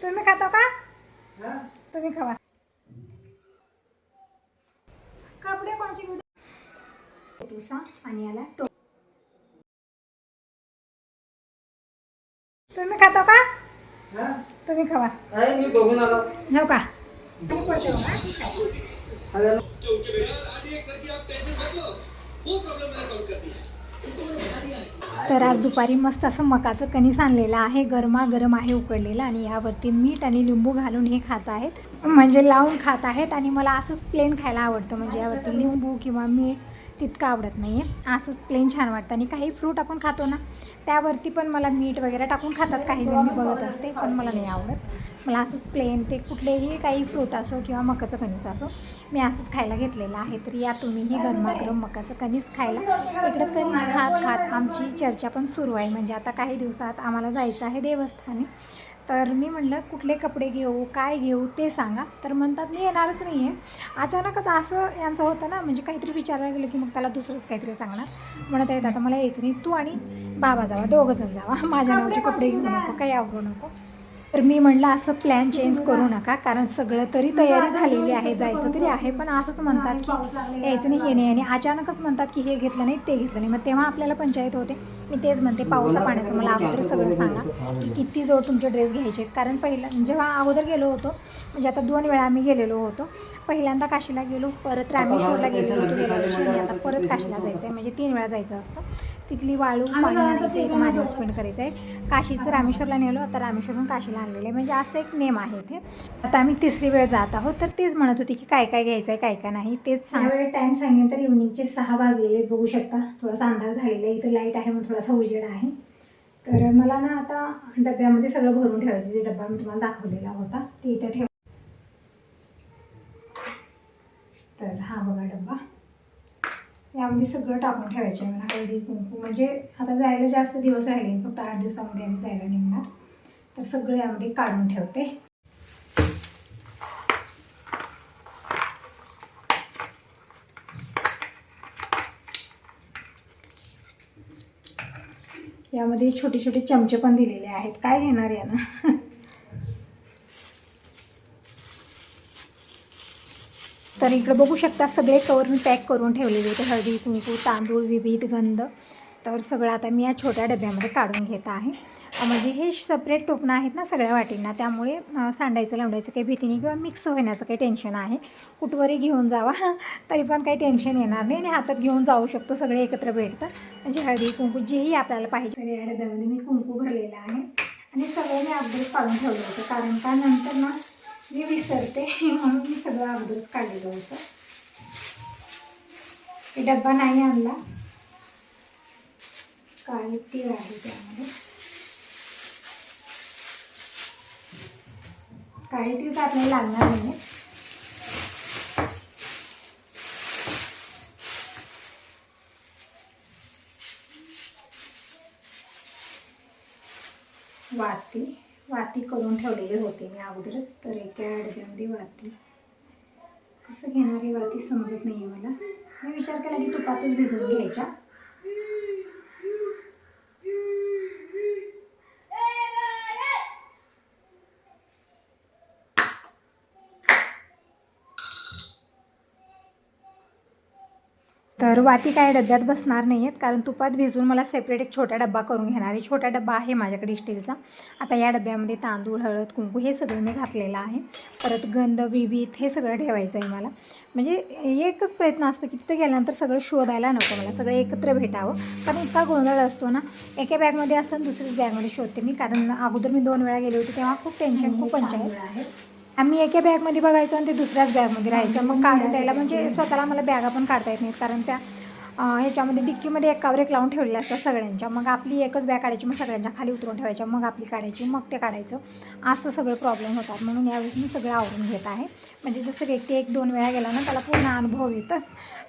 तुम्ही खाता का? तुम्ही खावा. कपडे कोणची टोसा आणि याला तुम्ही खाता का? तुम्ही खावा. मी बघून आलो. हो का? तर आज दुपारी मस्त असं मकाचं कणीस आणलेलं आहे, गरमागरम आहे उकडलेलं, आणि यावरती मीठ आणि लिंबू घालून हे खात आहेत, म्हणजे लावून खात आहेत. आणि मला असंच प्लेन खायला आवडतं, म्हणजे यावरती लिंबू किंवा मीठ तितकं आवडत नाही आहे. असंच प्लेन छान वाटतं. आणि काही फ्रूट आपण खातो ना, त्यावरती पण मला मीठ वगैरे टाकून खातात काही जण, मी बघत असते, पण मला नाही आवडत. मला असंच प्लेन ते कुठलेही काही फ्रूट असो किंवा मकाचं कणीस असो, मी असंच खायला घेतलेलं आहे. तर या तुम्हीही गरमागरम मकाचं कणीस खायला. इकडं कणीस खात खात आमची चर्चा पण सुरू आहे, म्हणजे आता काही दिवसात आम्हाला जायचं आहे देवस्थानी. तर मी म्हणलं कुठले कपडे घेऊ, काय घेऊ ते सांगा. तर म्हणतात मी येणारच नाही आहे. अचानकच असं यांचं होतं ना, म्हणजे काहीतरी विचारायला गेलं की मग त्याला दुसरंच काहीतरी सांगणार. म्हणत आहेत आता मला यायचं नाही, तू आणि बाबा जावा, दोघंजण जावा, माझ्या नावाचे कपडे घेऊ नको, काही आवडू नको. तर मी म्हटलं असं प्लॅन चेंज करू नका, कारण सगळं तरी तयारी झालेली आहे, जायचं तरी आहे, पण असंच म्हणतात की यायचं नाही, हे नाही, आणि अचानकच म्हणतात की हे घेतलं नाही ते घेतलं नाही, मग तेव्हा आपल्याला पंचायत होते. मी तेच म्हणते, पावसा पाण्याचं मला अगोदर सगळं सांगा की किती जोड तुमचे ड्रेस घ्यायचे. कारण पहिलं जेव्हा अगोदर गेलो होतो, म्हणजे आता 2 वेळा आम्ही गेलेलो होतो. पहिल्यांदा काशीला गेलो, परत रामेश्वरला गेलेलो होतो गेल्या वर्षी, आणि आता परत काशीला जायचं आहे, म्हणजे 3 वेळा जायचं असतं. तिथली वाळू पाणी आणायचं, इथं महादेव स्पेंड करायचं आहे. काशीचं रामेश्वरला नेलो, आता रामेश्वरून काशीला आणलेलं आहे, म्हणजे असं एक नेम आहे ते. आता आम्ही 3री वेळ जात आहोत. तर तेच म्हणत होती की काय काय घ्यायचं आहे, काय काय नाही, तेच वेळ टाईम सांगेन. तर इव्हनिंगचे 6 वाजलेले बघू शकता, थोडासा अंधार झालेला आहे, इथं लाईट आहे मग थोडासा उजेड आहे. तर मला ना आता डब्यामध्ये सगळं भरून ठेवायचं, जे डब्बा मी तुम्हाला दाखवलेला होता ते इथं ठेव. तर हा बघा डब्बा, यामध्ये सगळं टाकून ठेवायचं आहे मला, हळदी कुंकू, म्हणजे आता जायला जास्त दिवस राहिले, फक्त 8 दिवसामध्ये आम्ही जायला निघणार. तर सगळं यामध्ये काढून ठेवते. यामध्ये छोटे छोटे चमचे पण दिलेले आहेत, काय घेणार यानं. तर इकडं बघू शकता सगळे कवर मी पॅक करून ठेवलेले होते, हळदी कुंकू, तांदूळ, विविध गंध. तर सगळं आता मी या छोट्या डब्यामध्ये काढून घेत आहे. म्हणजे हे सेपरेट टोपणं आहेत ना सगळ्या वाटींना, त्यामुळे सांडायचं लावडायचं काही भीती नाही, किंवा मिक्स होण्याचं काही टेन्शन आहे. कुठवरही घेऊन जावा तरी पण काही टेन्शन येणार नाही, आणि हातात घेऊन जाऊ शकतो, सगळे एकत्र भेटतं. म्हणजे हळदी कुंकू जेही आपल्याला पाहिजे. तर या डब्यामध्ये मी कुंकू भरलेलं आहे, आणि सगळं मी अगदीच काढून ठेवलं होतं, कारण का नंतर ना मी विसरते, म्हणून मी सगळं अगोदरच काढलेलं होतं. हे डब्बा नाही आणला, काळी तीळ आहे त्यामध्ये. काळी तीळ तर आपल्याला लागणार नाही. वाती करून ठेवलेले होते मी अगोदरच. तर एका डब्यामध्ये वाती कसं घेणार आहे, वाती समजत नाही आहे मला. मी विचार केला की तुपातच भिजवून घ्यायच्या. तर वाती काय डब्यात बसणार नाही आहेत, कारण तुपात भिजवून मला सेपरेट एक छोटा डब्बा करून घेणार आहे. छोटा डब्बा आहे माझ्याकडे स्टीलचा. आता या डब्यामध्ये तांदूळ, हळद, कुंकू हे सगळं मी घातलेलं आहे. परत गंध, विभीत हे सगळं ठेवायचं आहे मला. म्हणजे एकच प्रयत्न असतं की तिथं गेल्यानंतर सगळं शोधायला नको, मला सगळं एकत्र भेटावं. कारण इतका गोंधळ असतो ना, एका बॅगमध्ये असतं आणि दुसरीच बॅगमध्ये शोधते मी, कारण अगोदर मी 2 वेळा गेले होते तेव्हा खूप टेन्शन, खूप पंचायत आहे. आम्ही एका बॅगमध्ये बघायचो आणि ते दुसऱ्याच बॅगमध्ये राहायचं, मग काढून द्यायला म्हणजे स्वतःला मला बॅगा पण काढता येत नाहीत, कारण त्या ह्याच्यामध्ये डिक्कीमध्ये एकावर एक लावून ठेवलेल्या असतात सगळ्यांच्या. मग आपली एकच बॅग काढायची, मग सगळ्यांच्या खाली उतरून ठेवायच्या, मग आपली काढायची, मग ते काढायचं, असं सगळं प्रॉब्लेम होतात. म्हणून यावेळेस मी सगळं आवरून घेत आहे. म्हणजे जसं व्यक्ती 1-2 वेळा गेला ना, त्याला पूर्ण अनुभव येतं.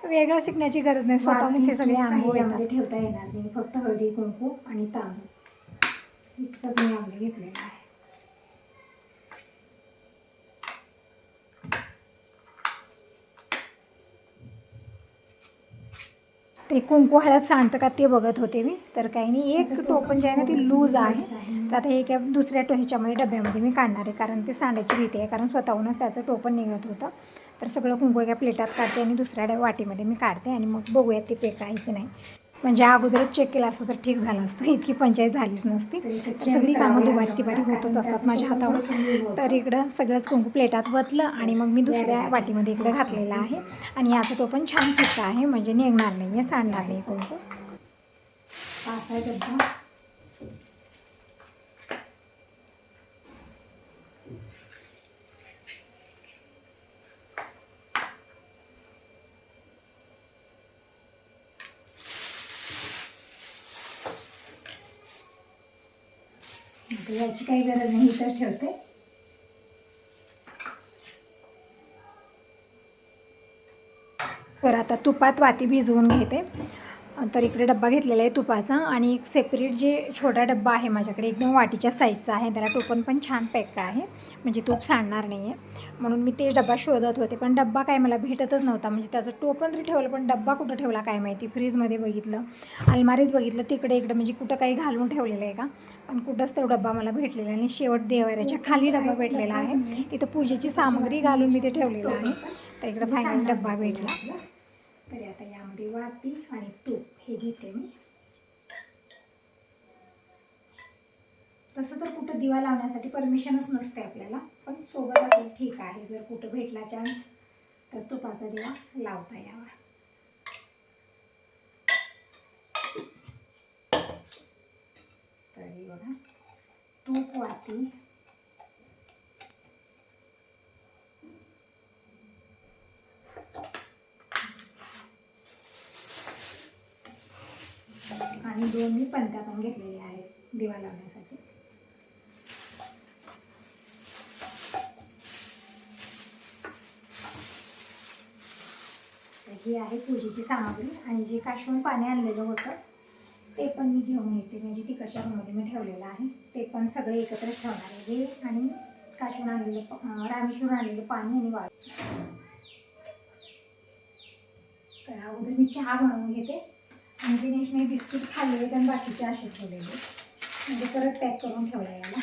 वेगळं शिकण्याची गरज नाही, स्वतःहूनच हे सगळे अनुभव यामध्ये ठेवता येणार नाही. फक्त हळदी कुंकू आणि तांदूळ इतकंच मी यामध्ये घेतलेलं आहे. तरी कुंकू हळद सांडतं का ते बघत होते मी. तर काही नाही, एक टोपण जे आहे ना ते लूज आहे. तर आता हे दुसऱ्या ह्याच्यामध्ये डब्यामध्ये मी काढणार आहे, कारण ते सांडायची भीती आहे, कारण स्वतःहूनच त्याचं टोपण निघत होतं. तर सगळं कुंकू एका प्लेटात काढते आणि दुसऱ्या वाटीमध्ये मी काढते आणि मग बघूयात ते पेक आहे की नाही. म्हणजे अगोदरच चेक केलं असतं तर ठीक झालं असतं, इतकी पंचायत झालीच नसती. सगळी कामं दुबारी तिबारी होतच असतात माझ्या हातावर. तर इकडं सगळंच कुंकू प्लेटात वतलं आणि मग मी दुसऱ्या वाटीमध्ये इकडे घातलेलं आहे. आणि याचा तो पण छान फिक्का आहे, म्हणजे निघणार नाही आहे, सांडणार नाही कुंकू. असा आहे डब्बा. याची काही गरज नाही, इथं ठेवते. तर आता तुपात वाती भिजवून घेते. तर इकडे डब्बा घेतलेला आहे तुपाचा, आणि एक सेपरेट जे छोटा डब्बा आहे माझ्याकडे, एकदम वाटीच्या साईजचा आहे. त्याला टोपण पण छान पॅक आहे, म्हणजे तूप सांडणार नाही आहे. म्हणून मी ते डब्बा शोधत होते, पण डब्बा काय मला भेटतच नव्हता. म्हणजे त्याचं टोपण तरी ठेवलं, पण डब्बा कुठं ठेवला काय माहिती. फ्रीजमध्ये बघितलं, अलमारीत बघितलं, तिकडे इकडं, म्हणजे कुठं काही घालून ठेवलेलं आहे का, पण कुठंच तो डब्बा मला भेटलेला. आणि शेवट देवाऱ्याच्या खाली डब्बा भेटलेला आहे, तिथं पूजेची सामग्री घालून मी ते ठेवलेलं आहे. तर इकडं फायनल डब्बा भेटला. तर आता यामध्ये वाती आणि तूप हे घेते मी. तसं तर कुठं दिवा लावण्यासाठी परमिशनच नसते आपल्याला, पण सोबत असेल ठीक आहे. जर कुठं भेटला चान्स तर तुपाचा दिवा लावता यावा. तरी बघा, तूप, वाती, आणि 2 मी पंत्या पण घेतलेल्या आहेत दिवा लावण्यासाठी. तर ही आहे पूजेची सामग्री. आणि जे काशवून पाणी आणलेलं होतं ते पण मी घेऊन येते, म्हणजे तिकडच्या रूममध्ये मी ठेवलेलं आहे. ते पण सगळे एकत्र ठेवणार आहे, हे आणि काशवून आणलेलं रामेश्वरून आणलेलं पाणी आणि वाळू. तर अगोदर मी चहा बनवून घेते. आणि दिनेशने बिस्किट खाल्लेले आणि बाकीचे असे ठेवलेले, म्हणजे परत पॅक करून ठेवला याला.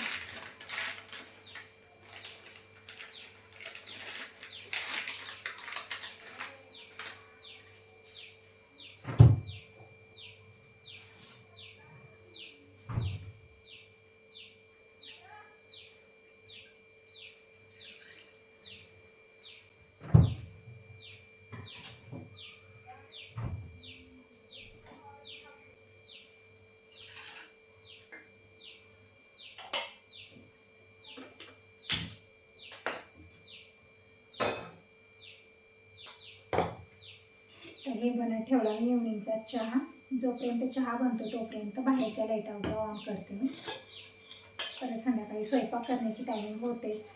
तर हे बनत ठेवला मी इव्हनिंगचा चहा. जोपर्यंत चहा बनतो तोपर्यंत बाहेरच्या लाईट आउट ऑन करते मी. परत संध्याकाळी स्वयंपाक करण्याची टायमिंग होतेच.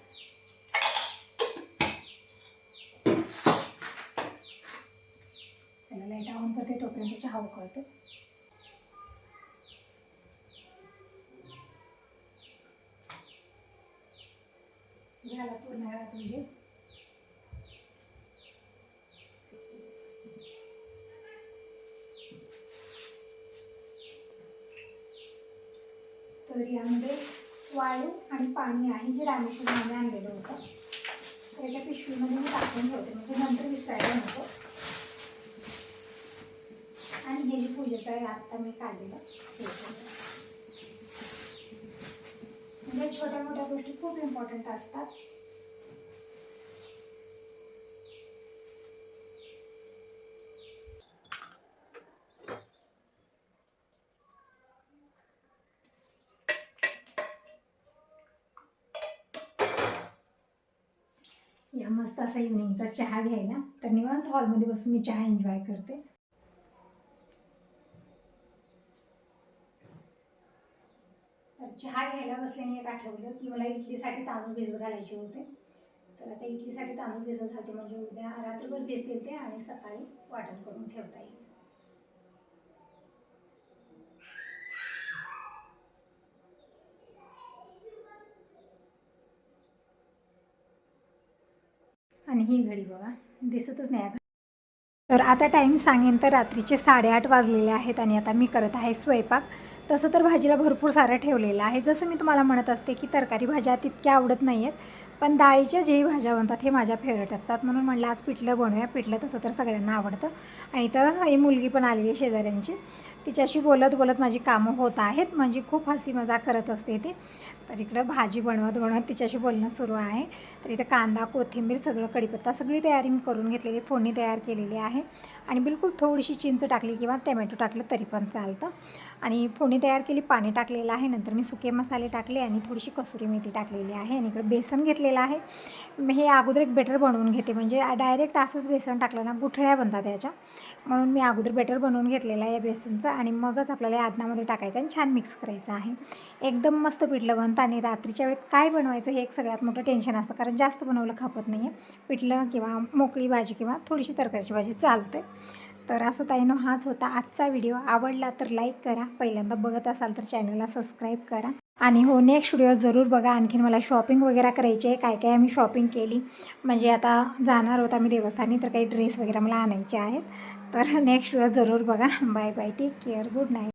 चला लाईट ऑन करते, तोपर्यंत चहा उकळतो. झाला पूर्ण वेळा तुझे. तर यामध्ये वाळू आणि पाणी आहे, जे रामेश्वरमध्ये आणलेलं होतं. तर एका पिशवीमध्ये मी टाकून ठेवते, म्हणजे नंतर विसरायला नको. आणि हे जे पूजेचं आहे आत्ता मी काढलेलं हे, म्हणजे छोट्या मोठ्या गोष्टी खूप इम्पॉर्टंट असतात. या मस्त असा इव्हनिंगचा चहा घ्यायला. तर निवांत हॉलमध्ये बसून मी चहा एन्जॉय करते. तर चहा घ्यायला बसल्याने एक आठवलं की मला इडलीसाठी तांदूळ भिजत घालायचे होते. तर आता इडलीसाठी तांदूळ भिजत घालते, म्हणजे उद्या रात्रभर भिजतील ते आणि सकाळी वाटण करून ठेवता येईल. आणि ही घडी बघा, दिसतच नाही. तर आता टाईम सांगेन तर रात्रीचे 8:30 वाजलेले आहेत आणि आता मी करत आहे स्वयंपाक. तसं तर भाजीला भरपूर सारं ठेवलेलं आहे. जसं मी तुम्हाला म्हणत असते की तरकारी भाज्या तितक्या आवडत नाही आहेत, पण डाळीच्या जेही भाज्या बनतात हे माझ्या फेवरेट असतात. म्हणून म्हटलं आज पिठलं बनवूया. पिठलं तसं तर सगळ्यांना आवडतं. आणि इथं ही मुलगी पण आलेली आहे शेजाऱ्यांची. तिच्याशी बोलत बोलत माझी कामं होत आहेत. म्हणजे खूप हसी मजाक करत असते ती. तर इकडं भाजी बनवत तिच्याशी बोलणं सुरू आहे. तर इथं कांदा, कोथिंबीर, सगळं कढीपत्ता सगळी तयारी मी करून घेतलेली, फोडणी तयार केलेली आहे. आणि बिलकुल थोडीशी चिंच टाकली किंवा टमॅटो टाकलं तरी पण चालतं. आणि फोडणी तयार केली, पाणी टाकलेलं आहे. नंतर मी सुके मसाले टाकले आणि थोडीशी कसुरी मेथी टाकलेली आहे. आणि इकडे बेसन घेतलेलं आहे. हे अगोदर एक बेटर बनवून घेते, म्हणजे डायरेक्ट असंच बेसन टाकलं ना गुठळ्या बनतात त्याच्या. म्हणून मी अगोदर बेटर बनवून घेतलेलं आहे या बेसनचं आणि मगच आपल्याला आदनामध्ये टाकायचं आणि छान मिक्स करायचं आहे. एकदम मस्त पिठलं बनतं. आणि रात्रीच्या वेळेत काय बनवायचं हे एक सगळ्यात मोठं टेन्शन असतं, कारण जास्त बनवलं खपत नाही आहे. पिठलं किंवा मोकळी भाजी किंवा थोडीशी तरकारीची भाजी चालते. तर असं ताईनो हाच होता आजचा व्हिडिओ. आवडला तर लाईक करा, पहिल्यांदा बघत असाल तर चॅनलला सबस्क्राईब करा. आणि हो, नेक्स्ट व्हिडिओ जरूर बघा. आणखीन मला शॉपिंग वगैरे करायची आहे, काय काय आम्ही शॉपिंग केली. म्हणजे आता जाणार होता मी देवस्थानी, तर काही ड्रेस वगैरे मला आणायचे आहेत. तर नेक्स्ट व्हिडिओ जरूर बघा. Bye bye, take care, good night.